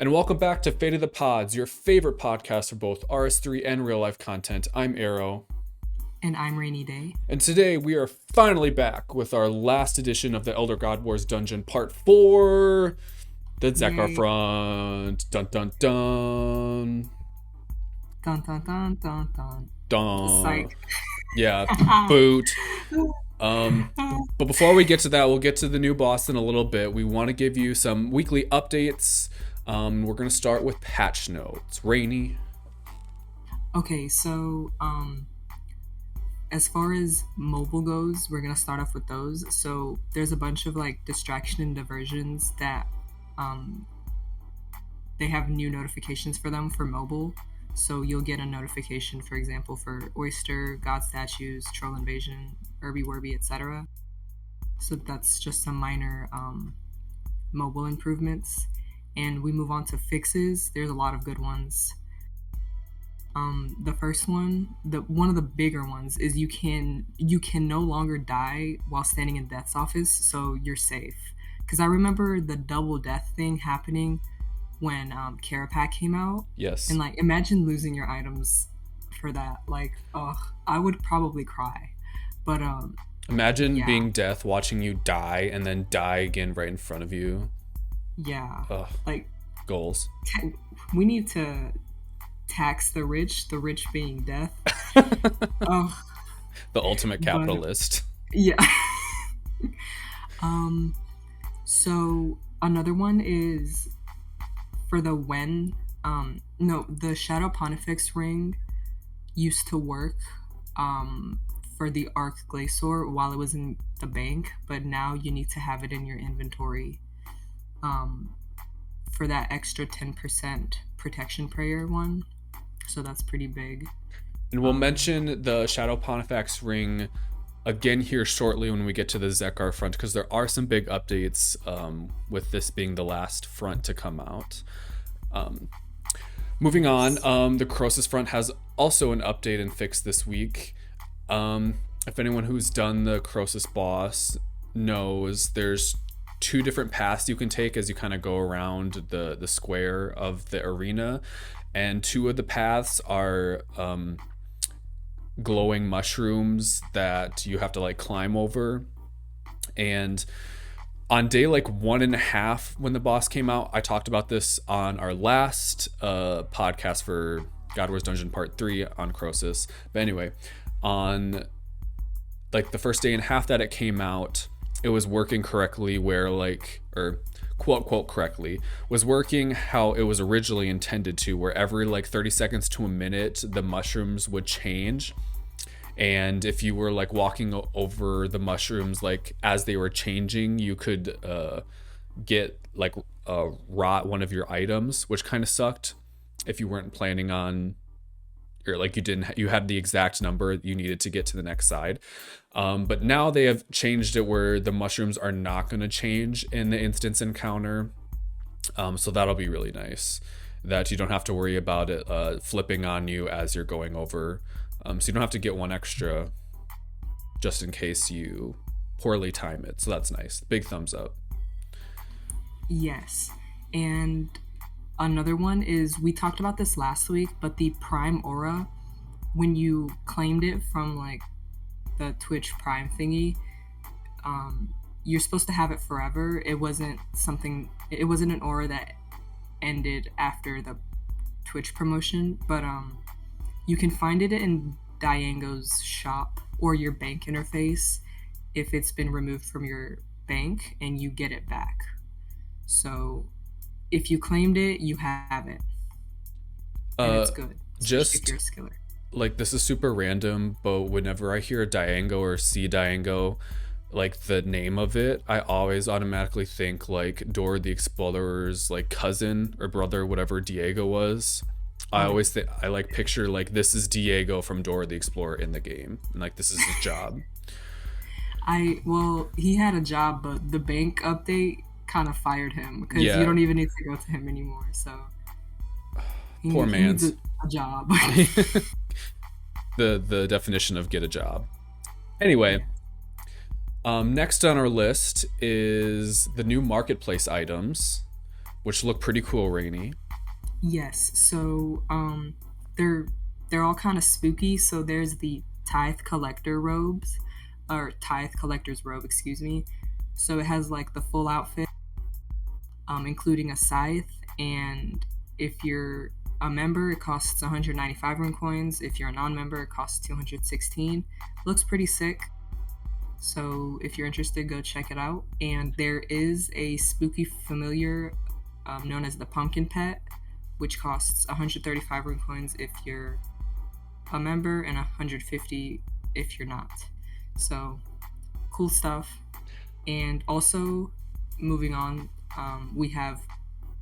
And welcome back to Fate of the Pods, your favorite podcast for both RS3 and real life content. I'm Aerro. And I'm Rainyday. And today we are finally back with our last edition of the Elder God Wars Dungeon Part 4, the Tzekhaar Front. Dun dun dun. Dun dun dun dun dun. Dun. Psych. Yeah, boot. But before we get to that, we'll get to the new boss in a little bit. We want to give you some weekly updates. We're going to start with patch notes. Rainy. Okay, so as far as mobile goes, we're going to start off with those. So there's a bunch of like distraction and diversions that they have new notifications for them for mobile. So you'll get a notification, for example, for Oyster, God Statues, Troll Invasion, Irby Werby, etc. So that's just some minor mobile improvements. And we move on to fixes. There's a lot of good ones. The first one, one of the bigger ones, is you can no longer die while standing in Death's office, so you're safe. Because I remember the double death thing happening when Carapac came out. Yes. And like, imagine losing your items for that. Like, I would probably cry. But imagine being Death, watching you die, and then die again right in front of you. Yeah. Ugh. Like, goals. We need to tax the rich being Death. The ultimate capitalist. Yeah. So another one is for the the Shadow Pontifex ring used to work for the Arc Glacier while it was in the bank, but now you need to have it in your inventory for that extra 10% protection prayer one. So that's pretty big. And we'll mention the Shadow Pontifex ring again here shortly when we get to the Tzekhaar front, because there are some big updates with this being the last front to come out. Moving on, the Croesus front has also an update and fix this week. If anyone who's done the Croesus boss knows, there's two different paths you can take as you kind of go around the square of the arena, and two of the paths are glowing mushrooms that you have to like climb over. And on day like 1.5 when the boss came out, I talked about this on our last podcast for God Wars Dungeon Part 3 on Croesus. But anyway, on like the first day and a half that it came out, it was working correctly where like, or quote quote correctly, was working how it was originally intended to, where every like 30 seconds to a minute the mushrooms would change. And if you were like walking over the mushrooms like as they were changing, you could get like rot one of your items, which kind of sucked if you weren't planning on, or like you had the exact number you needed to get to the next side. But now they have changed it where the mushrooms are not going to change in the instance encounter. So that'll be really nice, that you don't have to worry about it flipping on you as you're going over. So you don't have to get one extra just in case you poorly time it. So that's nice. Big thumbs up. Yes. And another one is, we talked about this last week, but the Prime Aura, when you claimed it from like the Twitch Prime thingy, you're supposed to have it forever. It wasn't an aura that ended after the Twitch promotion, but you can find it in Diango's shop or your bank interface if it's been removed from your bank, and you get it back. So if you claimed it, you have it. And it's good. Just if you're a skiller. Like, this is super random, but whenever I hear Diango or see Diango, like the name of it, I always automatically think like Dora the Explorer's like cousin or brother, whatever Diego was. I always think, I like picture like this is Diego from Dora the Explorer in the game, and like this is his job. He had a job, but the bank update kind of fired him because you don't even need to go to him anymore. So poor man's needs a job. the definition of get a job. Anyway, next on our list is the new marketplace items. which look pretty cool, Rainy. Yes. So they're they're all kind of spooky. So there's the Tithe Collector robes, or Tithe Collector's robe, excuse me. So it has like the full outfit, including a scythe. And if you're a member, it costs 195 rune coins. If you're a non-member, it costs 216. Looks pretty sick. So if you're interested, go check it out. And there is a spooky familiar known as the Pumpkin Pet, which costs 135 rune coins if you're a member and 150 if you're not. So cool stuff. And also, moving on, we have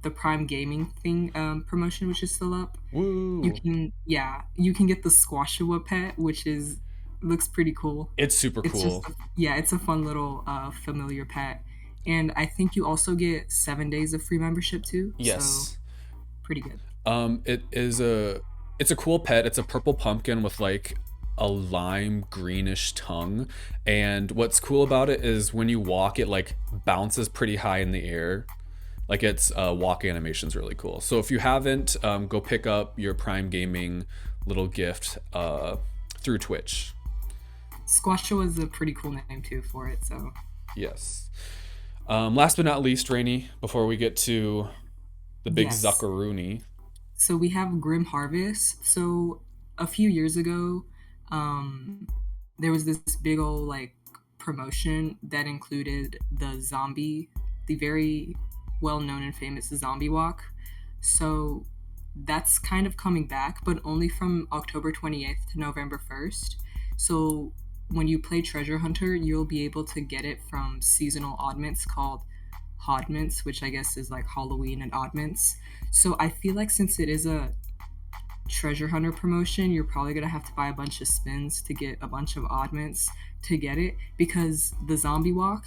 the Prime Gaming thing promotion, which is still up. Woo! You can get the Squashua pet, which is looks pretty cool. It's super It's cool. just it's a fun little familiar pet, and I think you also get 7 days of free membership too. Yes. So pretty good. It's a cool pet. It's a purple pumpkin with like a lime greenish tongue, and what's cool about it is when you walk, it like bounces pretty high in the air. Like its walk animation's really cool. So if you haven't, go pick up your Prime Gaming little gift through Twitch. Squashua is a pretty cool name too for it. So Yes. Last but not least, Rainy, before we get to the big yes. Tzekhaar. So we have Grim Harvest. So a few years ago, um, there was this big old like promotion that included the very well known and famous zombie walk. So that's kind of coming back, but only from October 28th to November 1st. So when you play Treasure Hunter, you'll be able to get it from seasonal oddments called Hodmints, which I guess is like Halloween and oddments. So I feel like since it is a treasure hunter promotion, you're probably gonna have to buy a bunch of spins to get a bunch of oddments to get it, because the zombie walk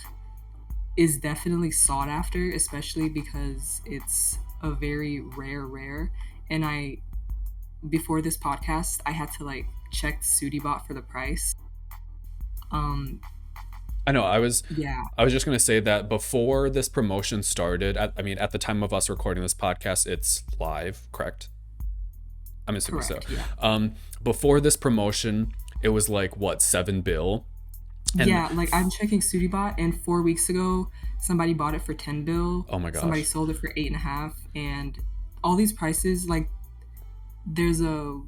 is definitely sought after, especially because it's a very rare. And I before this podcast, I had to like check SudiBot for the price. Um, I know. yeah, I was just gonna say that before this promotion started. At the time of us recording this podcast, it's live, correct? I'm assuming so. correct. Yeah, Before this promotion, it was like what, $7 bill, and yeah. Like I'm checking SudiBot, and 4 weeks ago, somebody bought it for 10 bill. oh my Somebody gosh, sold it for 8.5, and all these prices like there's a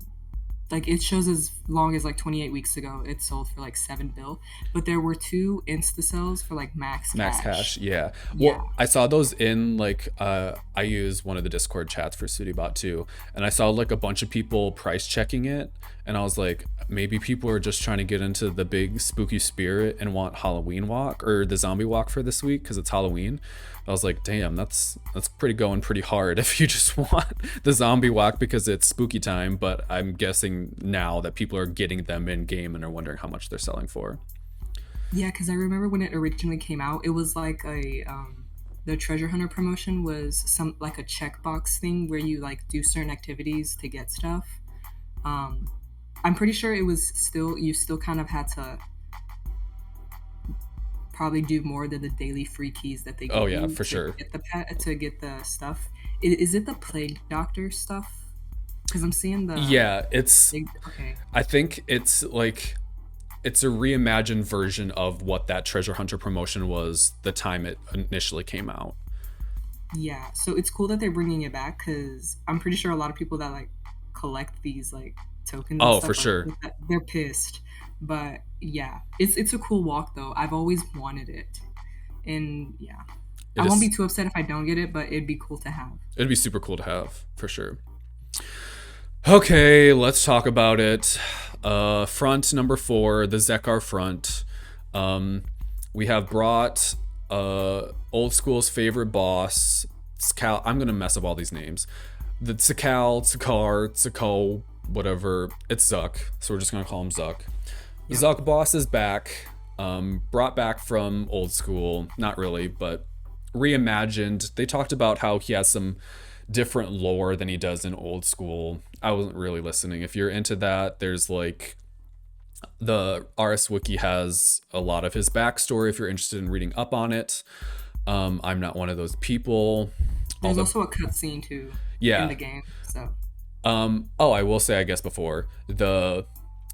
like it shows as long as like 28 weeks ago it sold for like 7 bill, but there were two insta sales for like max max cash. cash, yeah. Yeah, Well, I saw those in like I use one of the Discord chats for SudiBot too, and I saw like a bunch of people price checking it, and I was like, maybe people are just trying to get into the big spooky spirit and want Halloween walk or the zombie walk for this week because it's Halloween. I was like, damn, that's pretty hard if you just want the zombie walk because it's spooky time. But I'm guessing now that people are getting them in game and are wondering how much they're selling for. yeah, because I remember when it originally came out, it was like a the treasure hunter promotion was some like a checkbox thing where you like do certain activities to get stuff. um I'm pretty sure it was still you still kind of had to probably do more than the daily free keys that they Oh give yeah, you for to sure. get the pet to get the stuff. Is it the plague doctor stuff? Because I'm seeing the Yeah, it's. okay. I think it's like it's a reimagined version of what that treasure hunter promotion was the time it initially came out. Yeah, so it's cool that they're bringing it back, because I'm pretty sure a lot of people that like collect these like tokens and Oh, for stuff sure. they're pissed. But yeah, it's a cool walk though. I've always wanted it, and yeah, I It won't be is. too upset if I don't get it, but it'd be cool to have. It'd be super cool to have for sure. Okay, let's talk about it. Front number 4, the Tzekhaar front. Um, we have brought old school's favorite boss, Tzekhaar. I'm gonna mess up all these names. The Tzekhaar, whatever. It's Zuck, so we're just gonna call him Zuck. Yep. Zuck boss is back. Brought back from old school, not really, but reimagined. They talked about how he has some different lore than he does in old school. I wasn't really listening. If you're into that, there's like the RS Wiki has a lot of his backstory if you're interested in reading up on it. I'm not one of those people. all There's the also a cutscene too in yeah. the game. So Oh, I will say, I guess before the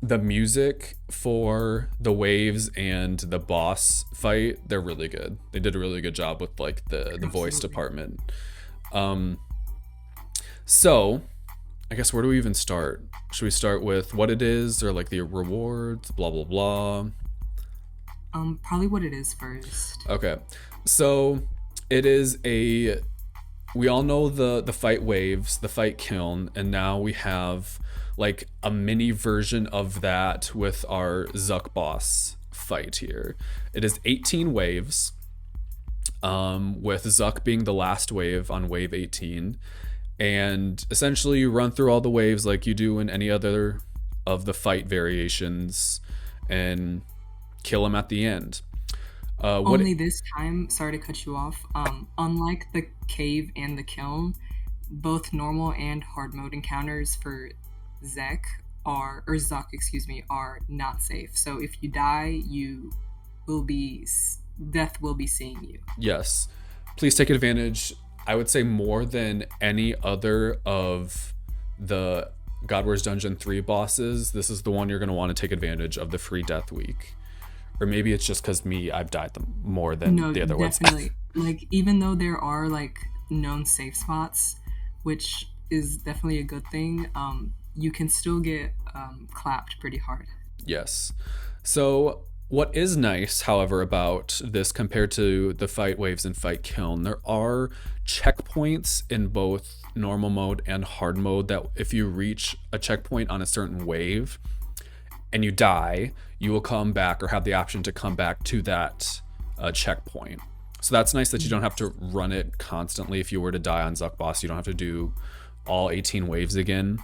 music for the waves and the boss fight, they're really good. They did a really good job with like the voice absolutely. department. Um, so I guess where do we even start? Should we start with what it is or like the rewards, blah blah blah? Probably what it is first. Okay. So it is a we all know the fight waves, the fight kiln, and now we have like a mini version of that with our Zuck boss fight here. It is 18 waves, with Zuck being the last wave on wave 18. And essentially, you run through all the waves like you do in any other of the fight variations and kill him at the end. What Only this time, sorry to cut you off. Unlike the cave and the kiln, both normal and hard mode encounters for Zek or Zuck, excuse me, are not safe. So if you die, you will be death will be seeing you. Yes. Please take advantage. I would say more than any other of the God Wars Dungeon 3 bosses, this is the one you're going to want to take advantage of the free death week. Or maybe it's just because I've died them more than No, the other ones. definitely. Like even though there are like known safe spots, which is definitely a good thing, you can still get clapped pretty hard. Yes. So, what is nice, however, about this compared to the fight waves and fight kiln, there are checkpoints in both normal mode and hard mode that if you reach a checkpoint on a certain wave and you die, you will come back or have the option to come back to that checkpoint. So that's nice that you don't have to run it constantly. If you were to die on Zuck Boss, you don't have to do all 18 waves again.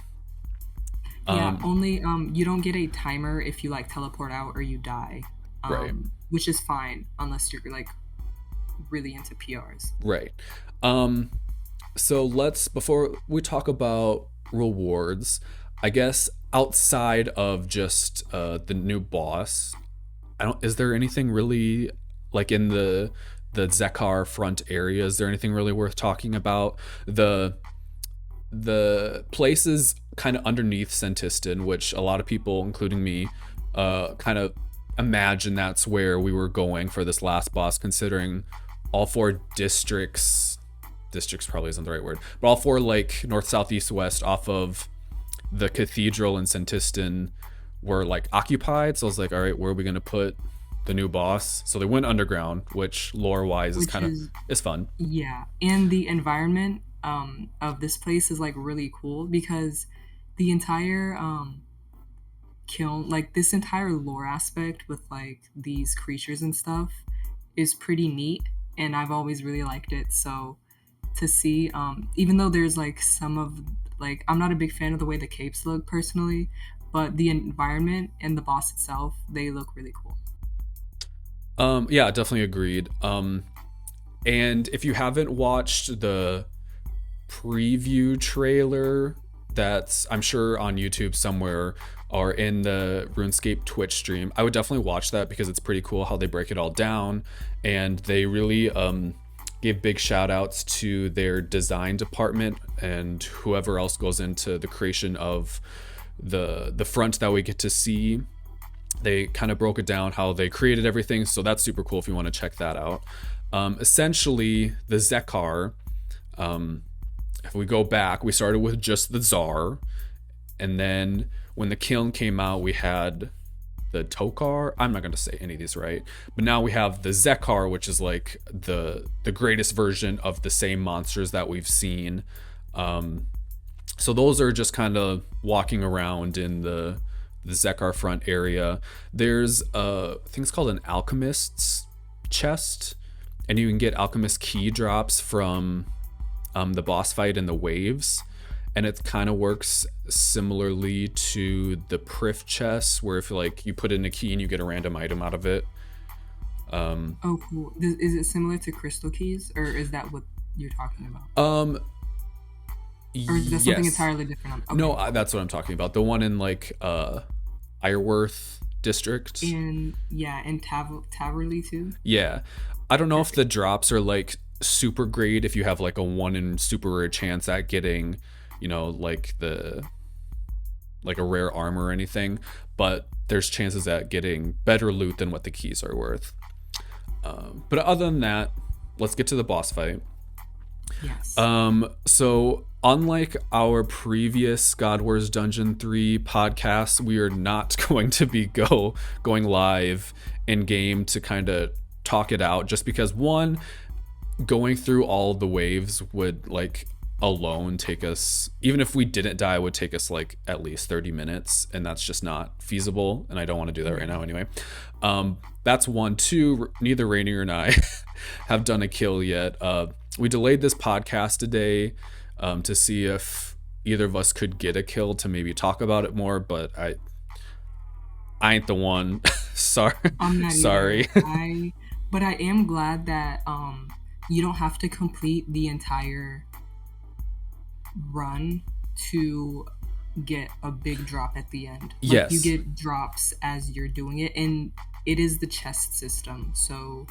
Yeah, only you don't get a timer if you like teleport out or you die, Right. which is fine unless you're like really into PRs. Right. Um, so let's before we talk about rewards, I guess outside of just the new boss, I don't. Is there anything really like in the Tzekhaar front area? Is there anything really worth talking about? The place is kind of underneath Sentiston, which a lot of people, including me, kind of imagine that's where we were going for this last boss, considering all four districts probably isn't the right word, but all four like north, south, east, west off of the cathedral in Sentiston were like occupied. So I was like, all right, where are we gonna put the new boss? So they went underground, which lore wise is Which kind of is is fun. Yeah, and the environment of this place is like really cool because the entire kiln, like this entire lore aspect with like these creatures and stuff, is pretty neat, and I've always really liked it. So to see, even though there's like some of like I'm not a big fan of the way the capes look personally, but the environment and the boss itself, they look really cool. Yeah, definitely agreed. And if you haven't watched the preview trailer that's I'm sure on YouTube somewhere or in the RuneScape Twitch stream, I would definitely watch that because it's pretty cool how they break it all down, and they really give big shout outs to their design department and whoever else goes into the creation of the front that we get to see. They kind of broke it down how they created everything, so that's super cool if you want to check that out. Essentially, the Tzekhaar, if we go back, we started with just the Tsar, and then when the kiln came out, we had the Tzekhaar. I'm not going to say any of these right, but now we have the Tzekhaar, which is like the greatest version of the same monsters that we've seen. So those are just kind of walking around in the Tzekhaar front area. There's a thing's called an alchemist's chest, and you can get alchemist key drops from the boss fight in the waves, and it kind of works similarly to the Prif chest, where if like you put in a key and you get a random item out of it. Oh, cool. Is it similar to crystal keys, or is that what you're talking about? Or is that something Yes. entirely different? Okay. No, that's what I'm talking about. The one in like Ireworth district. And yeah, and Taverley too. Yeah. I don't know if the drops are like super great if you have like a 1 in super rare chance at getting, like a rare armor or anything, but there's chances at getting better loot than what the keys are worth. But other than that, let's get to the boss fight. Yes. So unlike our previous God Wars Dungeon 3 podcasts, we are not going to be going live in game to kind of talk it out, just because one, going through all of the waves would like alone take us, even if we didn't die, would take us like at least 30 minutes, and that's just not feasible, and I don't want to do that right now anyway. That's one. Two, neither Rainier and I have done a kill yet. We delayed this podcast today to see if either of us could get a kill to maybe talk about it more, but I ain't the one. Sorry. I'm not Sorry. But I am glad that you don't have to complete the entire run to get a big drop at the end. Like, yes. You get drops as you're doing it, and it is the chest system. So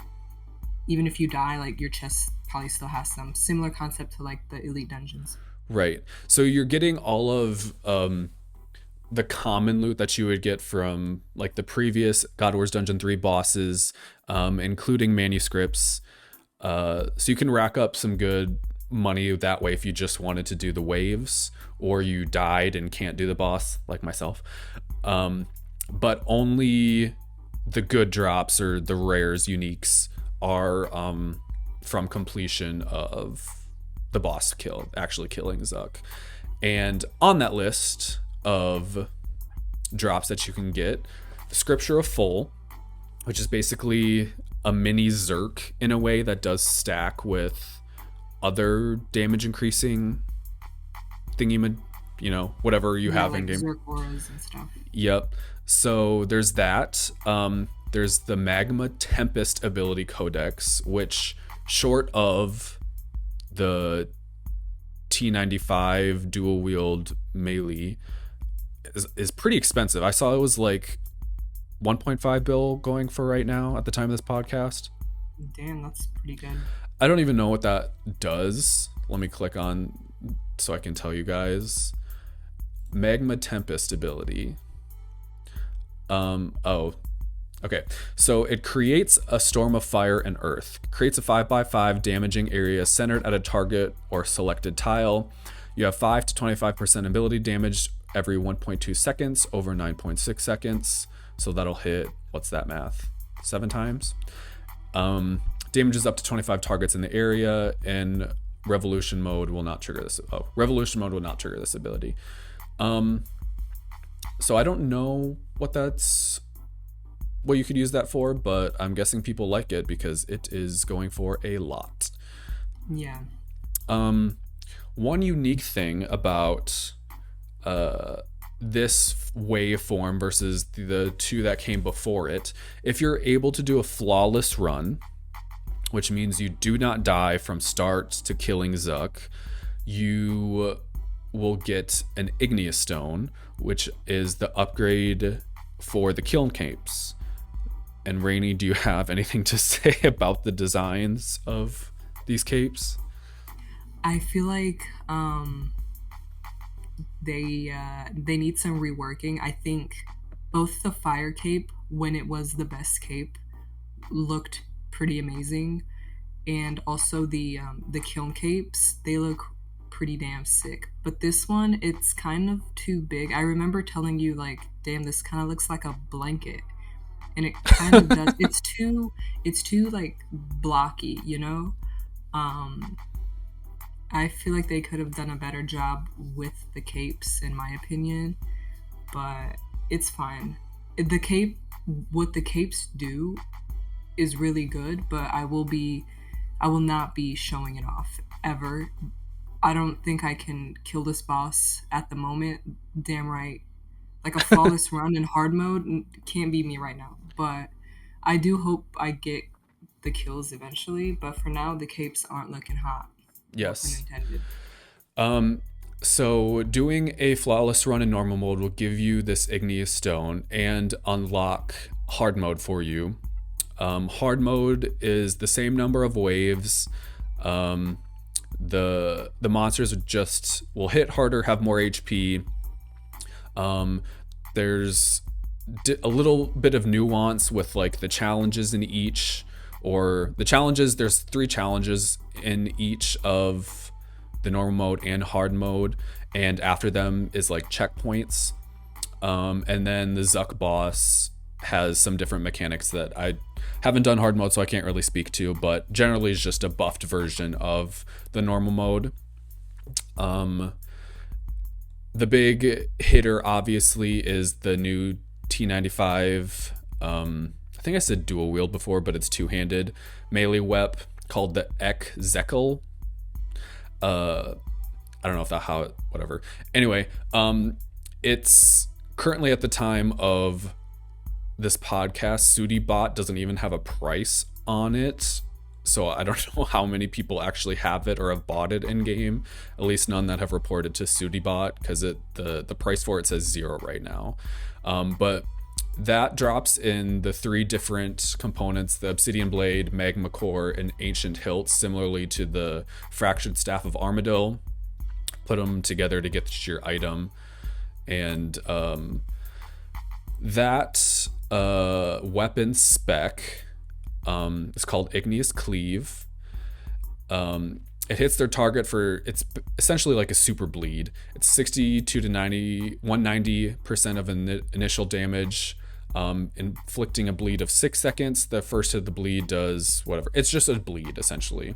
even if you die, like, your chest probably still has some similar concept to like the elite dungeons. Right. So you're getting all of the common loot that you would get from like the previous God Wars Dungeon 3 bosses, including manuscripts. So you can rack up some good money that way if you just wanted to do the waves, or you died and can't do the boss like myself. But only the good drops or the rares, uniques, are from completion of the boss kill, actually killing Tzekhaar. And on that list of drops that you can get, the Scripture of Full, which is basically a mini Zerk in a way that does stack with other damage increasing thingy, whatever you have like in game. Zerk auras and stuff. Yep. So there's that. There's the Magma Tempest ability codex, which, short of the T95 dual wield melee, is pretty expensive. I saw it was like 1.5 bill going for right now at the time of this podcast. Damn, that's pretty good. I don't even know what that does. Let me click on so I can tell you guys. Magma Tempest ability. Okay. So it creates a storm of fire and earth. Creates a 5x5 damaging area centered at a target or selected tile. You have 5 to 25% ability damage every 1.2 seconds over 9.6 seconds. So that'll hit, what's that math? 7 times? Damages up to 25 targets in the area, and revolution mode will not trigger this. Revolution mode will not trigger this ability. So I don't know what you could use that for, but I'm guessing people like it because it is going for a lot. Yeah. One unique thing about this waveform versus the two that came before it, if you're able to do a flawless run, which means you do not die from start to killing Tzekhaar, you will get an Igneous Stone, which is the upgrade for the Kiln Capes. And Rainy, do you have anything to say about the designs of these capes? I feel like they need some reworking. I think both the Fire Cape, when it was the best cape, looked pretty amazing, and also the Kiln Capes, they look pretty damn sick. But this one, it's kind of too big. I remember telling you, like, damn, this kind of looks like a blanket, and it kind of does. It's too like blocky, I feel like they could have done a better job with the capes, in my opinion, but it's fine. What the capes do is really good, but I will not be showing it off ever. I don't think I can kill this boss at the moment. Damn right. Like a flawless run in hard mode can't beat me right now, but I do hope I get the kills eventually, but for now the capes aren't looking hot. Yes. So doing a flawless run in normal mode will give you this Igneous Stone and unlock hard mode for you. Hard mode is the same number of waves, The monsters will hit harder, have more HP. There's a little bit of nuance with like the challenges in each, or the challenges. There's 3 challenges in each of the normal mode and hard mode, and after them is like checkpoints. And then the Zuck boss has some different mechanics that I haven't done hard mode, so I can't really speak to, but generally is just a buffed version of the normal mode. The big hitter obviously is the new T95. I think I said dual wield before, but it's two-handed melee weapon called the Tzekhaar. I don't know if that how it, whatever. Anyway, it's currently at the time of this podcast, SudiBot doesn't even have a price on it. So I don't know how many people actually have it or have bought it in game. At least none that have reported to SudiBot, because the price for it says 0 right now. But that drops in the 3 different components: the Obsidian Blade, Magma Core, and Ancient Hilt, similarly to the Fractured Staff of Armadyl. Put them together to get your item. And that weapon spec is called Igneous Cleave. It hits their target for, it's essentially like a super bleed. It's 62 to 190% of initial damage, inflicting a bleed of 6 seconds. The first hit of the bleed does whatever. It's just a bleed essentially.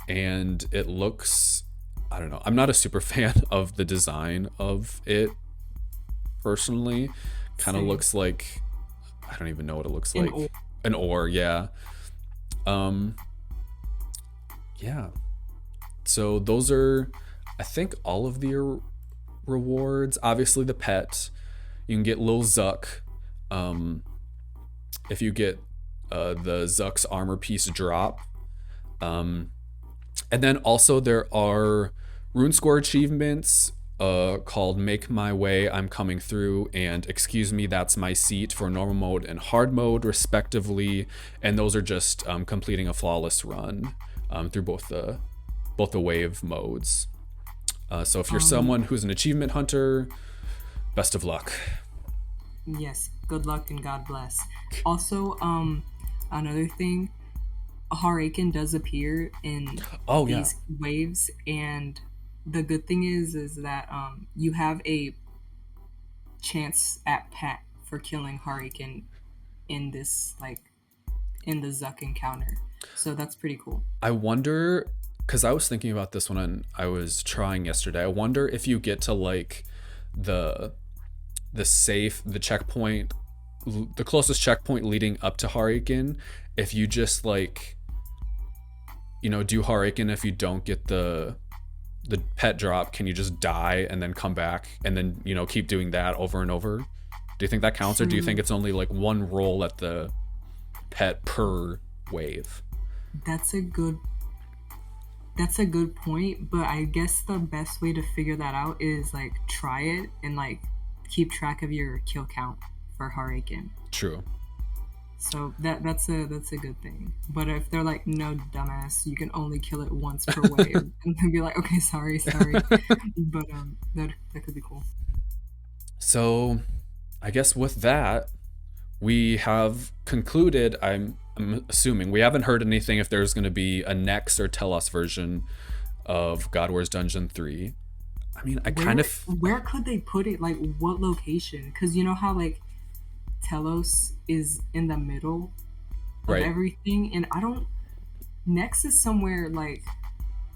And it looks, I don't know, I'm not a super fan of the design of it personally. Kind of looks like, I don't even know what it looks like. An ore, yeah. Yeah. So those are, I think, all of the rewards. Obviously the pet. You can get Lil Zuck. If you get the Zuck's armor piece drop. And then also there are RuneScore achievements called Make My Way, I'm Coming Through, and Excuse Me, That's My Seat for normal mode and hard mode respectively. And those are just completing a flawless run through both the wave modes. So if you're someone who's an achievement hunter, best of luck. Yes, good luck and God bless. Also, another thing, Haraken does appear in these waves, and the good thing is that you have a chance at pat for killing Haraken in this, like, in the Zuck encounter. So that's pretty cool. I wonder, because I was thinking about this when I was trying yesterday. I wonder if you get to like the checkpoint, the closest checkpoint leading up to Haraken, if you just like, you know, do Haraken, if you don't get the pet drop, can you just die and then come back and then, you know, keep doing that over and over? Do you think that counts, or do you think it's only like one roll at the pet per wave? That's a good point, but I guess the best way to figure that out is like try it and like keep track of your kill count for Haraken. True. So that's a good thing. But if they're like, no, dumbass, you can only kill it once per wave, and then be like, okay, sorry. But that could be cool. So I guess with that, we have concluded. I'm assuming we haven't heard anything if there's going to be a next or Telos version of God Wars Dungeon 3. I mean, where could they put it? Like, what location? Because you know how like Telos is in the middle of everything, and Nex is somewhere like,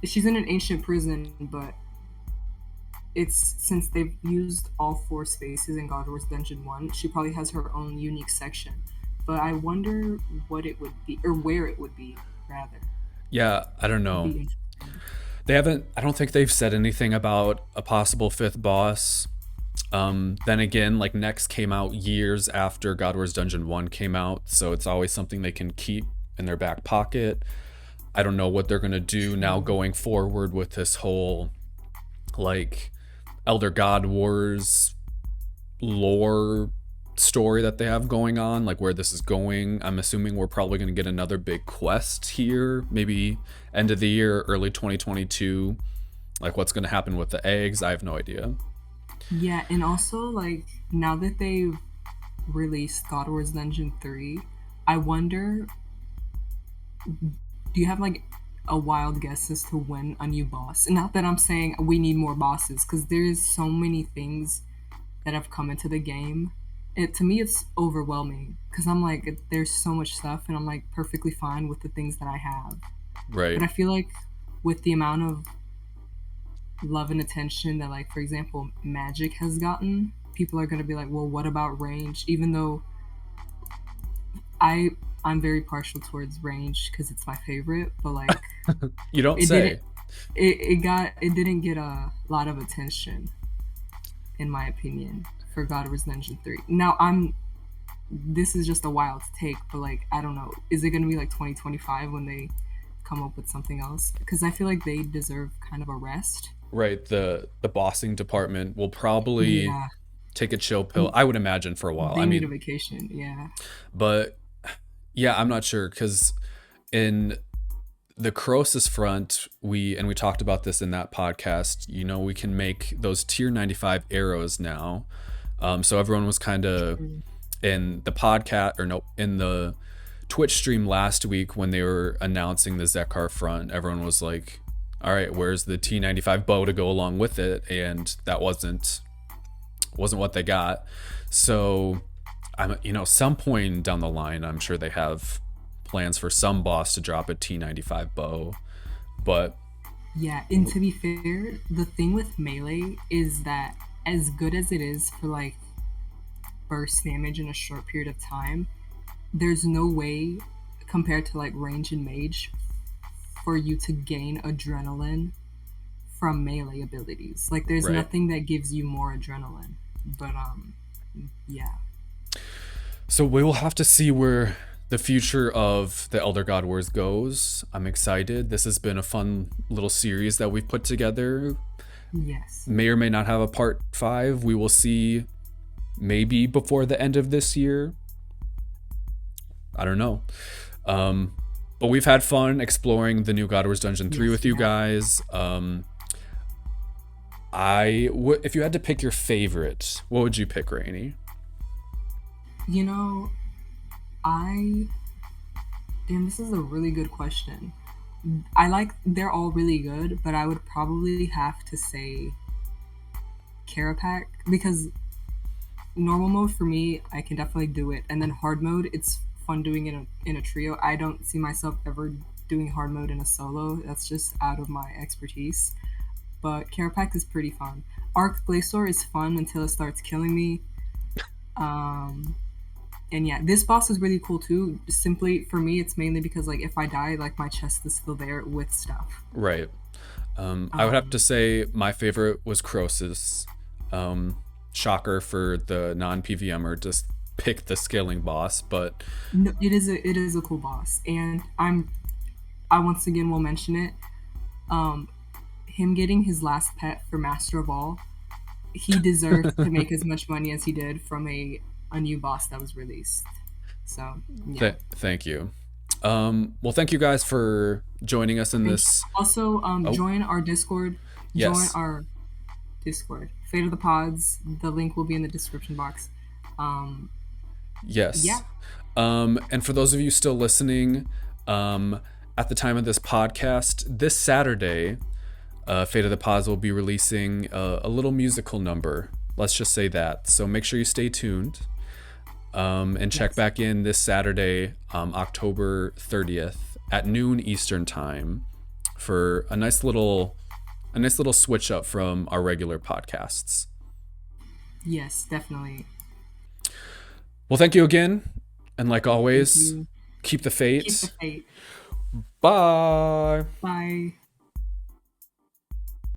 she's in an ancient prison, but it's, since they've used all 4 spaces in God Wars Dungeon 1, she probably has her own unique section. But I wonder what it would be, or where it would be, rather. Yeah, I don't know. I don't think they've said anything about a possible 5th boss. Then again, like, Nex came out years after God Wars Dungeon 1 came out, so it's always something they can keep in their back pocket. I don't know what they're going to do now going forward with this whole, like, Elder God Wars lore story that they have going on, like where this is going. I'm assuming we're probably going to get another big quest here, maybe end of the year, early 2022. Like what's going to happen with the eggs, I have no idea. Yeah, and also like now that they've released God Wars Dungeon 3, I wonder, do you have like a wild guess as to when a new boss? And not that I'm saying we need more bosses, because there's so many things that have come into the game. To me, it's overwhelming because I'm like, there's so much stuff, and I'm like perfectly fine with the things that I have. Right. But I feel like with the amount of love and attention that, like, for example, Magic has gotten, people are going to be like, well, what about range? Even though I'm very partial towards range because it's my favorite, but like You don't it say. didn't it didn't get a lot of attention, in my opinion, for God Wars Dungeon 3. Now this is just a wild take, but like I don't know, is it going to be like 2025 when they come up with something else? Because I feel like they deserve kind of a rest. Right. The bossing department will probably Yeah, take a chill pill, I would imagine, for a while. they I need a mean, vacation. Yeah. but yeah, I'm not sure because in the Croesus front, we talked about this in that podcast. You know, we can make those tier 95 arrows now. So everyone was kind of in the podcast, or no, in the Twitch stream last week when they were announcing the Tzekhaar front. Everyone was like, "All right, where's the T95 bow to go along with it?" And that wasn't what they got. So some point down the line, I'm sure they have plans for some boss to drop a T95 bow. But Yeah, and to be fair, the thing with melee is that as good as it is for like burst damage in a short period of time, there's no way compared to like range and mage for you to gain adrenaline from melee abilities. Like there's right. nothing that gives you more adrenaline. But yeah. So we will have to see where the future of the Elder God Wars goes. I'm excited. This has been a fun little series that we've put together. Yes. May or may not have a part 5. We will see, maybe before the end of this year. I don't know. But we've had fun exploring the new God Wars Dungeon 3 with you guys. If you had to pick your favorite, what would you pick, Rainy? You know, damn, this is a really good question. They're all really good, but I would probably have to say Carapac, because normal mode for me, I can definitely do it, and then hard mode, it's fun doing it in a trio. I don't see myself ever doing hard mode in a solo. That's just out of my expertise. But Carapac is pretty fun. Arc Glacier is fun until it starts killing me. And yeah, this boss is really cool too. Simply for me, it's mainly because like if I die, like my chest is still there with stuff. Right. I would have to say my favorite was Croesus. Shocker for the non-PVMer, just pick the scaling boss, but no, it is a cool boss, and I once again will mention it. Him getting his last pet for Master of All, he deserved to make as much money as he did from a new boss that was released. So yeah. Thank you. Well, thank you guys for joining us in this. Also, join our Discord. Yes. Join our Discord. Fate of the Pods. The link will be in the description box. Yes. Yeah. And for those of you still listening, at the time of this podcast, this Saturday, Fate of the Pods will be releasing a little musical number. Let's just say that. So make sure you stay tuned. And check back in this Saturday, October 30th at noon Eastern time for a nice little switch up from our regular podcasts. Yes, definitely. Well, thank you again. And like always, keep the fate. Keep the fate. Bye. Bye.